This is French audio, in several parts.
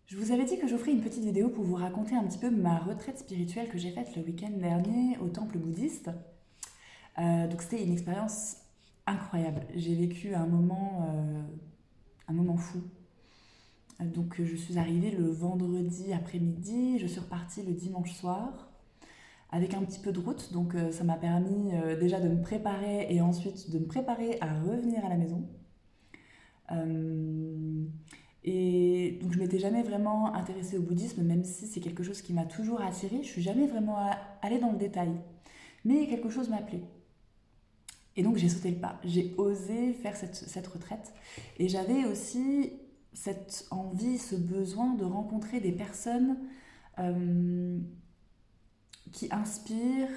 Je vous avais dit que je vous ferais une petite vidéo pour vous raconter un petit peu ma retraite spirituelle que j'ai faite le week-end dernier au temple bouddhiste. Donc c'était une expérience incroyable. J'ai vécu un moment fou. Donc je suis arrivée le vendredi après-midi, je suis repartie le dimanche soir avec un petit peu de route. Donc ça m'a permis déjà de me préparer et ensuite de me préparer à revenir à la maison. Euh, et donc je m'étais jamais vraiment intéressée au bouddhisme, même si c'est quelque chose qui m'a toujours attirée. Je suis jamais vraiment allée dans le détail, mais quelque chose m'appelait. Et donc j'ai sauté le pas, j'ai osé faire cette retraite. Et j'avais aussi cette envie, ce besoin de rencontrer des personnes euh, qui inspirent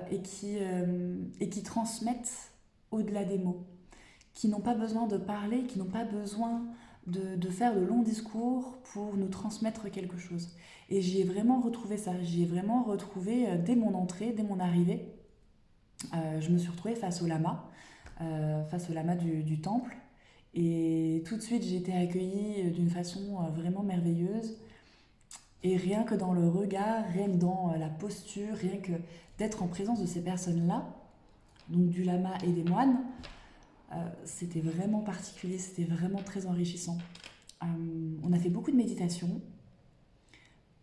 et qui transmettent au-delà des mots, qui n'ont pas besoin de parler, qui n'ont pas besoin de faire de longs discours pour nous transmettre quelque chose. Et j'y ai vraiment retrouvé ça, j'y ai vraiment retrouvé dès mon entrée, dès mon arrivée. Je me suis retrouvée face au lama du temple. Et tout de suite, j'ai été accueillie d'une façon vraiment merveilleuse. Et rien que dans le regard, rien que dans la posture, rien que d'être en présence de ces personnes-là, donc du lama et des moines, c'était vraiment particulier, c'était vraiment très enrichissant. On a fait beaucoup de méditation.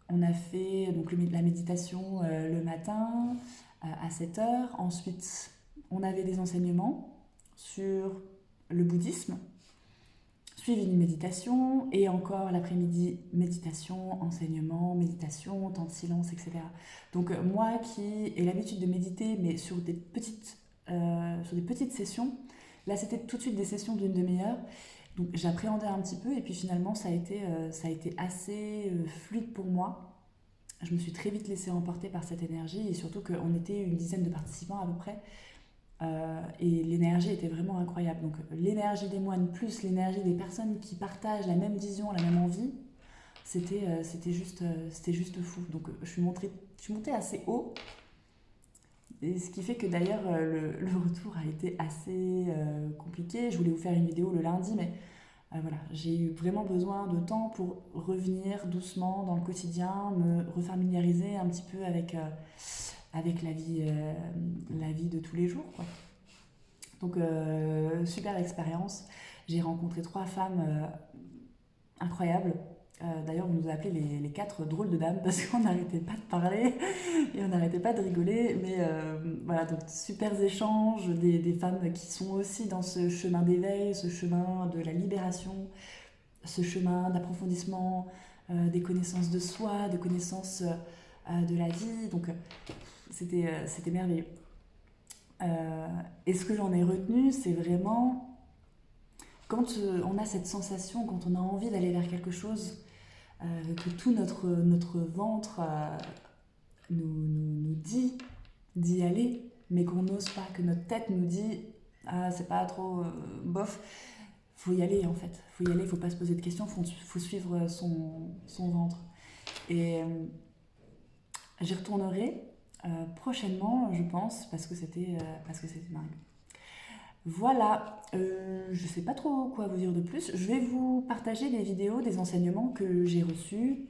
On a fait donc la méditation le matin à 7 heures. Ensuite, on avait des enseignements sur le bouddhisme, suivi d'une méditation, et encore l'après-midi, méditation, enseignement, méditation, temps de silence, etc. Donc moi qui ai l'habitude de méditer, mais sur des petites sessions, là c'était tout de suite des sessions d'une demi-heure, donc j'appréhendais un petit peu, et puis finalement ça a été assez fluide pour moi. Je me suis très vite laissée emporter par cette énergie, et surtout qu'on était une dizaine de participants à peu près. Et l'énergie était vraiment incroyable. Donc l'énergie des moines plus l'énergie des personnes qui partagent la même vision, la même envie, c'était juste fou. Donc je suis montée assez haut. Et ce qui fait que d'ailleurs le retour a été assez compliqué. Je voulais vous faire une vidéo le lundi, mais voilà, j'ai eu vraiment besoin de temps pour revenir doucement dans le quotidien, me refamiliariser un petit peu avec la vie de tous les jours, quoi. Donc, super expérience. J'ai rencontré trois femmes incroyables. D'ailleurs, on nous a appelés les quatre drôles de dames parce qu'on n'arrêtait pas de parler et on n'arrêtait pas de rigoler. Mais voilà, donc super échanges, des femmes qui sont aussi dans ce chemin d'éveil, ce chemin de la libération, ce chemin d'approfondissement des connaissances de soi, des connaissances de la vie. Donc, c'était merveilleux. Et ce que j'en ai retenu, c'est vraiment quand on a cette sensation, quand on a envie d'aller vers quelque chose, que tout notre ventre nous dit d'y aller, mais qu'on n'ose pas, que notre tête nous dit ah, c'est pas trop bof. Faut y aller en fait, faut y aller, faut pas se poser de questions, faut suivre son ventre. Et j'y retournerai prochainement, je pense, parce que c'était dingue. Voilà, je sais pas trop quoi vous dire de plus. Je vais vous partager des vidéos, des enseignements que j'ai reçus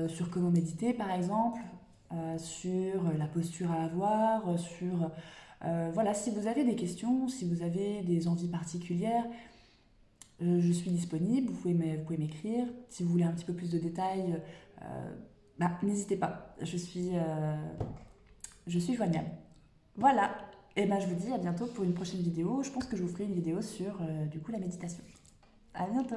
sur comment méditer par exemple, sur la posture à avoir, sur... voilà, si vous avez des questions, si vous avez des envies particulières, je suis disponible, vous pouvez m'écrire. Si vous voulez un petit peu plus de détails, n'hésitez pas, je suis joignable. Voilà, et ben je vous dis à bientôt pour une prochaine vidéo. Je pense que je vous ferai une vidéo sur du coup la méditation. À bientôt.